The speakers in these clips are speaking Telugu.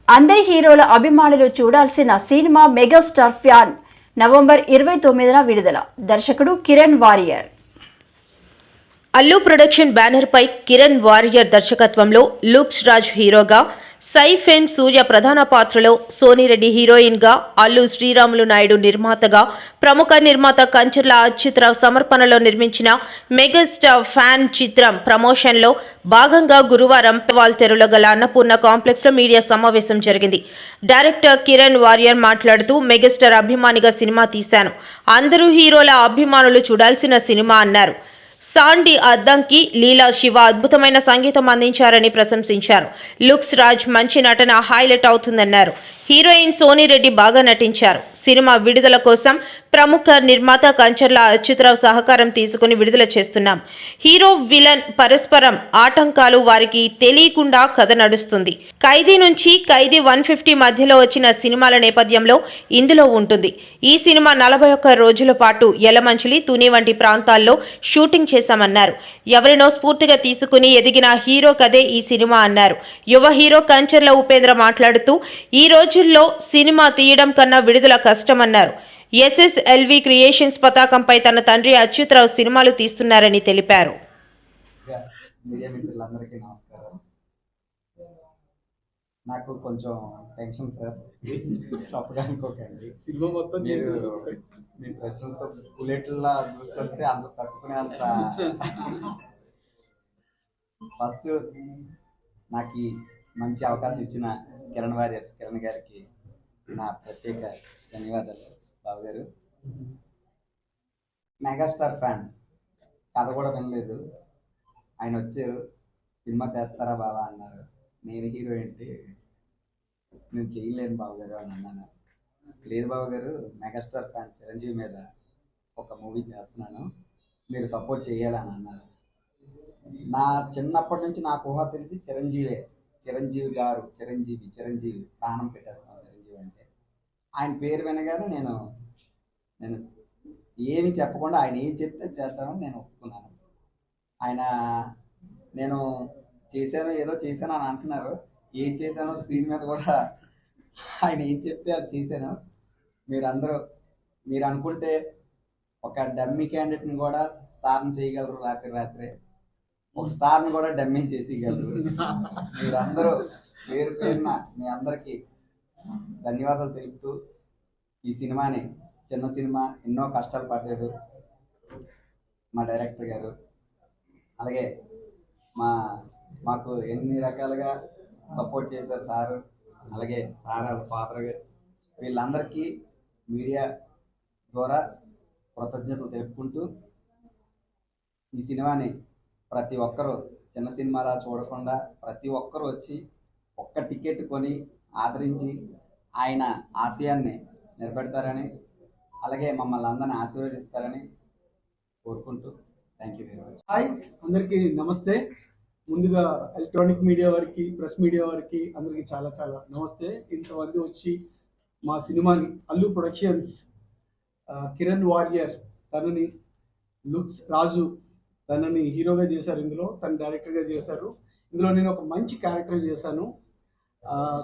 అందరి హీరోల అభిమానులు చూడాల్సిన సినిమా మెగాస్టార్ ఫ్యాన్ నవంబర్ 29న విడుదల. దర్శకుడు కిరణ్ వారియర్. అల్లు ప్రొడక్షన్ బ్యానర్ పై కిరణ్ వారియర్ దర్శకత్వంలో లుక్స్ రాజ్ హీరోగా, సై ఫిల్మ్ సూర్య ప్రధాన పాత్రలో, సోనిరెడ్డి హీరోయిన్ గా, అల్లు శ్రీరాములు నాయుడు నిర్మాతగా, ప్రముఖ నిర్మాత కంచర్ల అచ్యుతరావు సమర్పణలో నిర్మించిన మెగాస్టార్ ఫ్యాన్ చిత్రం ప్రమోషన్ లో భాగంగా గురువారం వాల్తెరులో గల అన్నపూర్ణ కాంప్లెక్స్ లో మీడియా సమావేశం జరిగింది. డైరెక్టర్ కిరణ్ వారియర్ మాట్లాడుతూ, మెగాస్టార్ అభిమానిగా సినిమా తీశాను. అందరూ హీరోల అభిమానులు చూడాల్సిన సినిమా అన్నారు. సాండి అద్దంకి, లీలా శివ అద్భుతమైన సంగీతం అందించారని ప్రశంసించారు. లుక్స్ రాజ్ మంచి నటన హైలైట్ అవుతుందన్నారు. హీరోయిన్ సోనిరెడ్డి బాగా నటించారు. సినిమా విడుదల కోసం ప్రముఖ నిర్మాత కంచర్ల అచ్యుతరావు సహకారం తీసుకుని విడుదల చేస్తున్నాం. హీరో విలన్ పరస్పరం ఆటంకాలు వారికి తెలియకుండా కథ నడుస్తుంది. ఖైదీ నుంచి ఖైదీ 150 మధ్యలో వచ్చిన సినిమాల నేపథ్యంలో ఇందులో ఉంటుంది. ఈ సినిమా 41 రోజుల పాటు యలమంచిలి, తుని వంటి ప్రాంతాల్లో షూటింగ్ చేశామన్నారు. ఎవరినో స్ఫూర్తిగా తీసుకుని ఎదిగిన హీరో కథే ఈ సినిమా అన్నారు. యువ హీరో కంచర్ల ఉపేంద్ర మాట్లాడుతూ, ఈ రోజుల్లో సినిమా తీయడం కన్నా విడుదల కష్టమన్నారు. SSLV క్రియేషన్స్ పతాకంపై తన తండ్రి అచ్యుతరావు సినిమాలు తీస్తున్నారని తెలిపారు. నాకు కొంచెం టెన్షన్ సార్, తప్పగా అనుకోకండి. సినిమా మొత్తం మీ ప్రశ్నలతో బుల్లెట్లా దూసుకొస్తే అంత తట్టుకునే అంత. ఫస్ట్ నాకు ఈ మంచి అవకాశం ఇచ్చిన కిరణ్ గారికి నా ప్రత్యేక ధన్యవాదాలు. బాబు గారు మెగాస్టార్ ఫ్యాన్, కథ కూడా వినలేదు. ఆయన వచ్చారు, సినిమా చేస్తారా బాబా అన్నారు. నేను హీరో ఏంటి, నేను చేయలేను బాబు గారు అని అన్నాను. లేదు బాబు గారు, మెగాస్టార్ ఫ్యాన్ చిరంజీవి మీద ఒక మూవీ చేస్తున్నాను, మీరు సపోర్ట్ చేయాలని అన్నారు. నా చిన్నప్పటి నుంచి నాకు ఊహ తెలిసి చిరంజీవి గారు, చిరంజీవి ప్రాణం పెట్టేస్తాను. చిరంజీవి అంటే ఆయన పేరు వినగానే నేను ఏమి చెప్పకుండా ఆయన ఏం చెప్తే చేస్తానని నేను ఒప్పుకున్నాను. ఆయన నేను ఏదో చేశాను అని అంటున్నారు. ఏం చేశానో స్క్రీన్ మీద కూడా ఆయన ఏం చెప్తే అది చేశాను. మీరు అనుకుంటే ఒక డమ్మీ క్యాండిడేట్ని కూడా స్టార్ని చేయగలరు. రాత్రే ఒక స్టార్ని కూడా డమ్మీ చేసేయగలరు. మీరందరూ పేరున మీ అందరికీ ధన్యవాదాలు తెలుపుతూ, ఈ సినిమాని, చిన్న సినిమా, ఎన్నో కష్టాలు పడ్డాడు మా డైరెక్టర్ గారు. అలాగే మాకు ఎన్ని రకాలుగా సపోర్ట్ చేశారు సారు, అలాగే సార్ వాళ్ళ ఫాదర్ గారు. వీళ్ళందరికీ మీడియా ద్వారా కృతజ్ఞతలు తెలుపుకుంటూ, ఈ సినిమాని ప్రతి ఒక్కరూ చిన్న సినిమాలా చూడకుండా ప్రతి ఒక్కరూ వచ్చి ఒక్క టికెట్ కొని ఆదరించి ఆయన ఆశయాన్ని నిలబెడతారని, అలాగే మమ్మల్ని అందరినీ ఆశీర్వదిస్తారని కోరుకుంటూ thank you very much. Hi, అందరికీ నమస్తే. ముందుగా ఎలక్ట్రానిక్ మీడియా వారికి, ప్రెస్ మీడియా వారికి అందరికీ చాలా చాలా నమస్తే. ఇంతమంది వచ్చి మా సినిమాని, అల్లు ప్రొడక్షన్స్ కిరణ్ వారియర్ తనని, లుక్స్ రాజు తనని హీరోగా చేశారు. ఇందులో తను డైరెక్టర్గా చేశారు. ఇందులో నేను ఒక మంచి క్యారెక్టర్ చేశాను.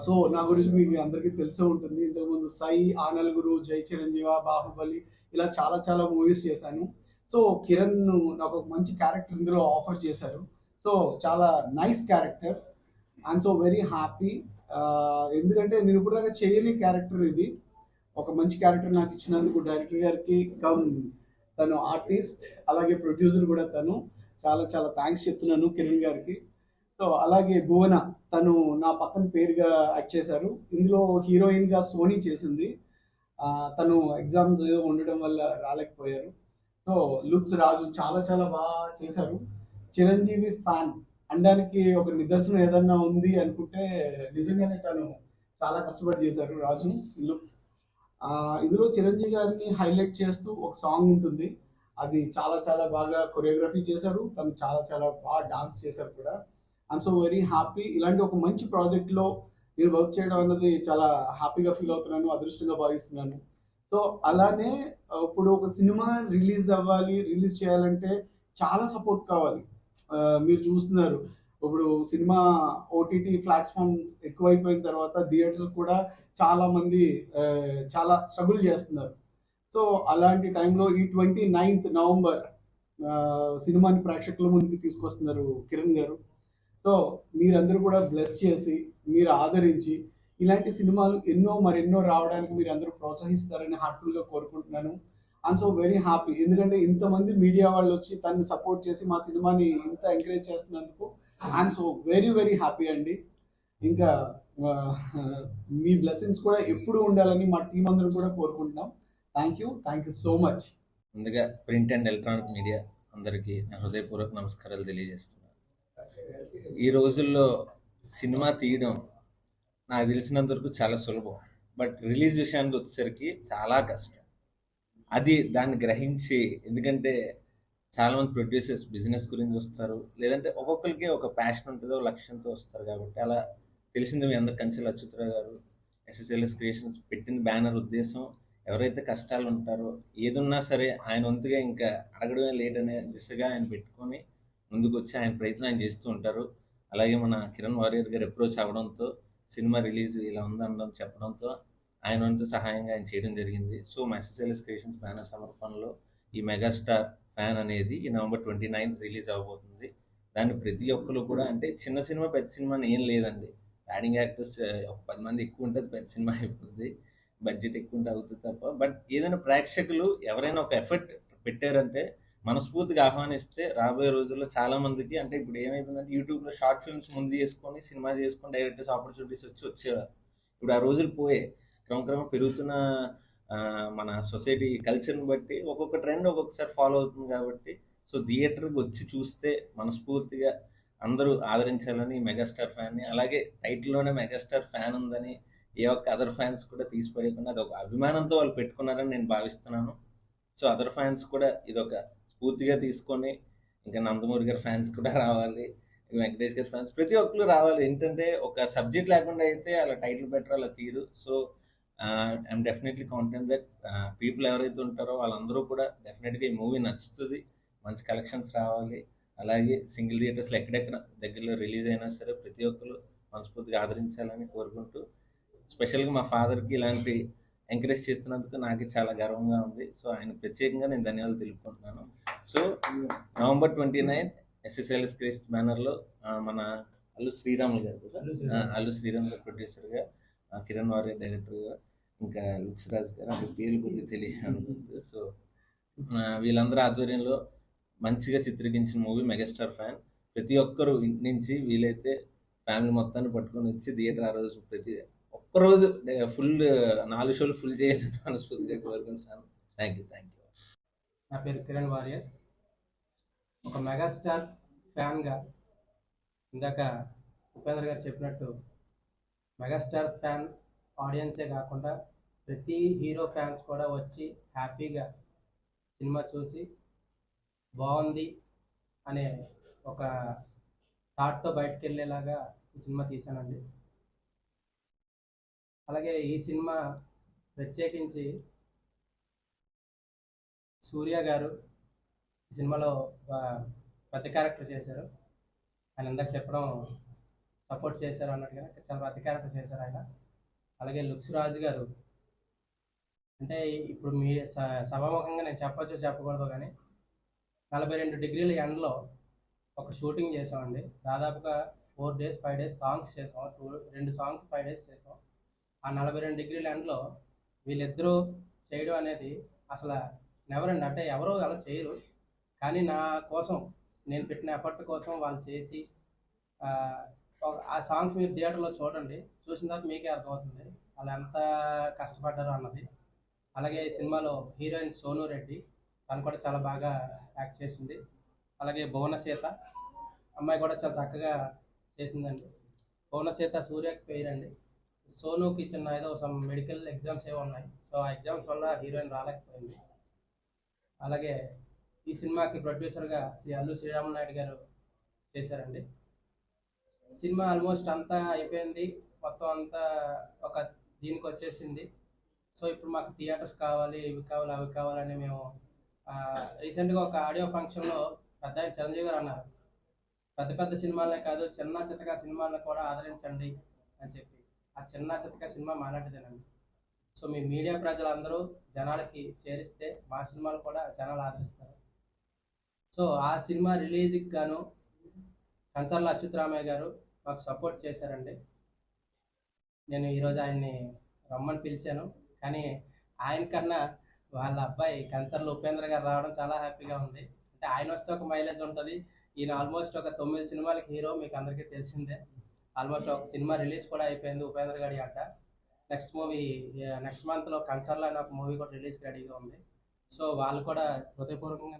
సో నా గురించి మీకు అందరికీ తెలిసే ఉంటుంది. ఇంతకుముందు సై, ఆనలుగురు, జై చిరంజీవ, బాహుబలి ఇలా చాలా చాలా మూవీస్ చేశాను. సో కిరణ్ నాకు ఒక మంచి క్యారెక్టర్ ఇందులో ఆఫర్ చేశారు. సో చాలా nice character. I'm so very happy. ఎందుకంటే నేను ఇప్పుడు దాకా చేయని క్యారెక్టర్ ఇది. ఒక మంచి క్యారెక్టర్ నాకు ఇచ్చినందుకు డైరెక్టర్ గారికి, తను ఆర్టిస్ట్, అలాగే ప్రొడ్యూసర్ కూడా తను, చాలా చాలా థ్యాంక్స్ చెప్తున్నాను కిరణ్ గారికి. సో అలాగే భువన, తను నా పక్కన పేరుగా యాక్ట్ చేశారు. ఇందులో హీరోయిన్గా సోనీ చేసింది. తను ఎగ్జామ్స్ ఉండడం వల్ల రాలేకపోయారు. సో లుక్స్ రాజు చాలా చాలా బాగా చేశారు. చిరంజీవి ఫ్యాన్ అనడానికి ఒక నిదర్శనం ఏదన్నా ఉంది అనుకుంటే నిజంగానే తను చాలా కష్టపడి చేశారు రాజు. లుక్స్ ఇందులో చిరంజీవి గారిని హైలైట్ చేస్తూ ఒక సాంగ్ ఉంటుంది. అది చాలా చాలా బాగా కొరియోగ్రఫీ చేశారు. తను చాలా చాలా బాగా డాన్స్ చేశారు కూడా. I'm so very happy. ఇలాంటి ఒక మంచి ప్రాజెక్ట్లో నేను వర్క్ చేయడం అన్నది చాలా హ్యాపీగా ఫీల్ అవుతున్నాను, అదృష్టంగా భావిస్తున్నాను. సో అలానే ఇప్పుడు ఒక సినిమా రిలీజ్ చేయాలంటే చాలా సపోర్ట్ కావాలి. మీరు చూస్తున్నారు ఇప్పుడు సినిమా ఓటీటీ ప్లాట్ఫామ్ ఎక్కువైపోయిన తర్వాత థియేటర్స్ కూడా చాలా మంది చాలా స్ట్రగుల్ చేస్తున్నారు. సో అలాంటి టైంలో ఈ 29th నవంబర్ సినిమాని ప్రేక్షకుల ముందుకు తీసుకొస్తున్నారు కిరణ్ గారు. సో మీరందరూ కూడా బ్లెస్ చేసి, మీరు ఆదరించి ఇలాంటి సినిమాలు మరెన్నో రావడానికి మీరు అందరూ ప్రోత్సహిస్తారని హార్ట్ఫుల్గా కోరుకుంటున్నాను. ఐఎమ్ సో వెరీ హ్యాపీ, ఎందుకంటే ఇంతమంది మీడియా వాళ్ళు వచ్చి తనని సపోర్ట్ చేసి మా సినిమాని ఇంత ఎంకరేజ్ చేస్తున్నందుకు I'm so very very happy అండి. ఇంకా మీ బ్లెస్సింగ్స్ కూడా ఎప్పుడు ఉండాలని మా టీం అందరూ కూడా కోరుకుంటున్నాం. Thank you so much. ముందుగా ప్రింట్ అండ్ ఎలక్ట్రానిక్ మీడియా అందరికీ నా హృదయపూర్వక నమస్కారాలు తెలియజేస్తున్నాను. ఈ రోజుల్లో సినిమా తీయడం నాకు తెలిసినంత వరకు చాలా సులభం, బట్ రిలీజ్ విషయానికి వచ్చేసరికి చాలా కష్టం. దాన్ని గ్రహించి, ఎందుకంటే చాలామంది ప్రొడ్యూసర్స్ బిజినెస్ గురించి వస్తారు, లేదంటే ఒక్కొక్కరికి ఒక ప్యాషన్ ఉంటుందో లక్ష్యంతో వస్తారు. కాబట్టి అలా తెలిసింది మీ అందరు కంచెల అచ్యుతరావు గారు SSLS క్రియేషన్స్ పెట్టిన బ్యానర్ ఉద్దేశం ఎవరైతే కష్టాలు ఉంటారో ఏదున్నా సరే ఆయన వంతుగా ఇంకా అడగడమే లేట్ అనే దిశగా ఆయన పెట్టుకొని ముందుకు వచ్చి ఆయన ప్రయత్నం ఆయన చేస్తూ ఉంటారు. అలాగే మన కిరణ్ వారియర్ గారు అప్రోచ్ అవ్వడంతో సినిమా రిలీజ్ ఇలా ఉందనడం చెప్పడంతో ఆయన వంతు సహాయంగా ఆయన చేయడం జరిగింది. సో మా SSLS క్రియేషన్స్ బ్యానర్ సమర్పణలో ఈ మెగాస్టార్ ఫ్యాన్ అనేది ఈ November 29th రిలీజ్ అవ్వబోతుంది. దాన్ని ప్రతి ఒక్కరు కూడా, అంటే చిన్న సినిమా పెద్ద సినిమా అని ఏం లేదండి, యాడింగ్ యాక్టర్స్ ఒక 10 మంది ఎక్కువ ఉంటుంది పెద్ద సినిమా అయిపోతుంది, బడ్జెట్ ఎక్కువ ఉంటే అవుతుంది తప్ప. బట్ ఏదైనా ప్రేక్షకులు ఎవరైనా ఒక ఎఫర్ట్ పెట్టారంటే మనస్ఫూర్తిగా ఆహ్వానిస్తే రాబోయే రోజుల్లో చాలా మందికి, అంటే ఇప్పుడు ఏమైపోయిందంటే యూట్యూబ్లో షార్ట్ ఫిల్మ్స్ ముందు చేసుకొని సినిమా చేసుకొని డైరెక్టర్స్ ఆపర్చునిటీస్ వచ్చేవారు. ఇప్పుడు ఆ రోజులు పోయే, క్రమక్రమం పెరుగుతున్న మన సొసైటీ కల్చర్ని బట్టి ఒక్కొక్క ట్రెండ్ ఒక్కొక్కసారి ఫాలో అవుతుంది. కాబట్టి సో థియేటర్కి వచ్చి చూస్తే మనస్ఫూర్తిగా అందరూ ఆదరించాలని మెగాస్టార్ ఫ్యాన్ని, అలాగే టైటిల్లోనే మెగాస్టార్ ఫ్యాన్ ఉందని ఏ ఒక్క అదర్ ఫ్యాన్స్ కూడా తీసిపడేయకుండా అది ఒక అభిమానంతో వాళ్ళు పెట్టుకున్నారని నేను భావిస్తున్నాను. సో అదర్ ఫ్యాన్స్ కూడా ఇదొక స్ఫూర్తిగా తీసుకొని ఇంకా నందమూరి గారి ఫ్యాన్స్ కూడా రావాలి, వెంకటేష్ గారి ఫ్యాన్స్ ప్రతి ఒక్కరు రావాలి. ఏంటంటే ఒక సబ్జెక్ట్ లేకుండా అయితే అలా టైటిల్ పెట్టరు, అలా తీరు. So I'm definitely confident that people ఎవరైతే ఉంటారో వాళ్ళందరూ కూడా డెఫినెట్గా ఈ మూవీ నచ్చుతుంది, మంచి కలెక్షన్స్ రావాలి. అలాగే సింగిల్ థియేటర్స్లో ఎక్కడెక్కడ దగ్గరలో రిలీజ్ అయినా సరే ప్రతి ఒక్కరు మనస్ఫూర్తిగా ఆదరించాలని కోరుకుంటూ, స్పెషల్గా మా ఫాదర్కి ఇలాంటి ఎంకరేజ్ చేస్తున్నందుకు నాకు చాలా గర్వంగా ఉంది. సో ఆయన ప్రత్యేకంగా నేను ధన్యవాదాలు తెలుపుకుంటున్నాను. So November 29th SSLS creations బ్యానర్లో మన అల్లు శ్రీరాములు గారు అల్లు శ్రీరామ్ గారు ప్రొడ్యూసర్గా, కిరణ్ వారియర్ డైరెక్టర్గా, ఇంకా లుక్స్ రాజ్ గారు, అంటే పేర్లు కొద్దిగా తెలియనుకుంటుంది. సో వీళ్ళందరూ ఆధ్వర్యంలో మంచిగా చిత్రీకరించిన మూవీ మెగాస్టార్ ఫ్యాన్. ప్రతి ఒక్కరు ఇంటి నుంచి వీలైతే ఫ్యామిలీ మొత్తాన్ని పట్టుకొని వచ్చి థియేటర్ ఆ రోజు ప్రతి ఒక్కరోజు ఫుల్ 4 షోలు ఫుల్ చేయాలని మనస్ఫూర్తిగా కోరుకుంటున్నాను. Thank you. నా పేరు కిరణ్ వారియర్. ఒక మెగాస్టార్ ఫ్యాన్గా ఇందాక ఉపేంద్ర గారు చెప్పినట్టు మెగాస్టార్ ఫ్యాన్ ఆడియన్సే కాకుండా ప్రతి హీరో ఫ్యాన్స్ కూడా వచ్చి హ్యాపీగా సినిమా చూసి బాగుంది అనే ఒక థాట్తో బయటకు వెళ్ళేలాగా ఈ సినిమా తీశానండి. అలాగే ఈ సినిమా ప్రత్యేకించి సూర్య గారు ఈ సినిమాలో పెద్ద క్యారెక్టర్ చేశారు. ఆయన ఇందాక చెప్పడం సపోర్ట్ చేశారు అన్నట్టుగా చాలా పెద్ద క్యారెక్టర్ చేశారు ఆయన. అలాగే లుక్స్ రాజు గారు, అంటే ఇప్పుడు మీ సభాముఖంగా నేను చెప్పొచ్చో చెప్పకూడదు కానీ 42 డిగ్రీల ఎండలో ఒక షూటింగ్ చేసామండి. దాదాపుగా 4 days 5 days సాంగ్స్ చేసాం, 2 songs 5 days చేసాం. ఆ 42 డిగ్రీల ఎండలో వీళ్ళిద్దరూ చేయడం అనేది అసలు నెవర్ అండి, అంటే ఎవరో అలా చేయరు. కానీ నా కోసం నేను పెట్టిన ఎఫర్ట్ కోసం వాళ్ళు చేసి ఆ సాంగ్స్ మీరు థియేటర్లో చూడండి, చూసిన తర్వాత మీకే అర్థమవుతుంది వాళ్ళు ఎంత కష్టపడ్డారు అన్నది. అలాగే ఈ సినిమాలో హీరోయిన్ సోను రెడ్డి, తను కూడా చాలా బాగా యాక్ట్ చేసింది. అలాగే భువనసీత అమ్మాయి కూడా చాలా చక్కగా చేసిందండి. భువనసీత సూర్యకి పేరండి. సోనుకి చిన్న ఏదో సమ్ మెడికల్ ఎగ్జామ్స్ ఏవో ఉన్నాయి, సో ఆ ఎగ్జామ్స్ వల్ల హీరోయిన్ రాలేకపోయింది. అలాగే ఈ సినిమాకి ప్రొడ్యూసర్గా శ్రీ అల్లు శ్రీరామనాయుడు గారు చేశారండి. సినిమా ఆల్మోస్ట్ అంతా అయిపోయింది, మొత్తం అంతా ఒక దీనికి వచ్చేసింది. సో ఇప్పుడు మాకు థియేటర్స్ కావాలి, ఇవి కావాలి, అవి కావాలని మేము రీసెంట్గా ఒక ఆడియో ఫంక్షన్లో పెద్ద ఆయన చిరంజీవి గారు అన్నారు, పెద్ద పెద్ద సినిమాలనే కాదు చిన్న చితక సినిమాలను కూడా ఆదరించండి అని చెప్పి. ఆ చిన్న చితక సినిమా మాలాంటిదేనండి. సో మీ మీడియా ప్రజలందరూ జనాలకి చేరిస్తే మా సినిమాలు కూడా జనాలు ఆదరిస్తారు. సో ఆ సినిమా రిలీజ్కి గాను కంచర్ల అచ్యుతరామయ్య గారు మాకు సపోర్ట్ చేశారండి. నేను ఈరోజు ఆయన్ని రమ్మని పిలిచాను, కానీ ఆయన కన్నా వాళ్ళ అబ్బాయి కంచర్ల ఉపేంద్ర గారు రావడం చాలా హ్యాపీగా ఉంది. అంటే ఆయన వస్తే ఒక మైలేజ్ ఉంటుంది, ఈయన ఆల్మోస్ట్ ఒక 9 సినిమాలకి హీరో, మీకు అందరికీ తెలిసిందే. ఆల్మోస్ట్ ఒక సినిమా రిలీజ్ కూడా అయిపోయింది ఉపేంద్ర గారి ఆట. నెక్స్ట్ మూవీ నెక్స్ట్ మంత్లో కంచర్ల అనే ఒక మూవీ కూడా రిలీజ్కి రెడీగా ఉంది. సో వాళ్ళు కూడా హృదయపూర్వకంగా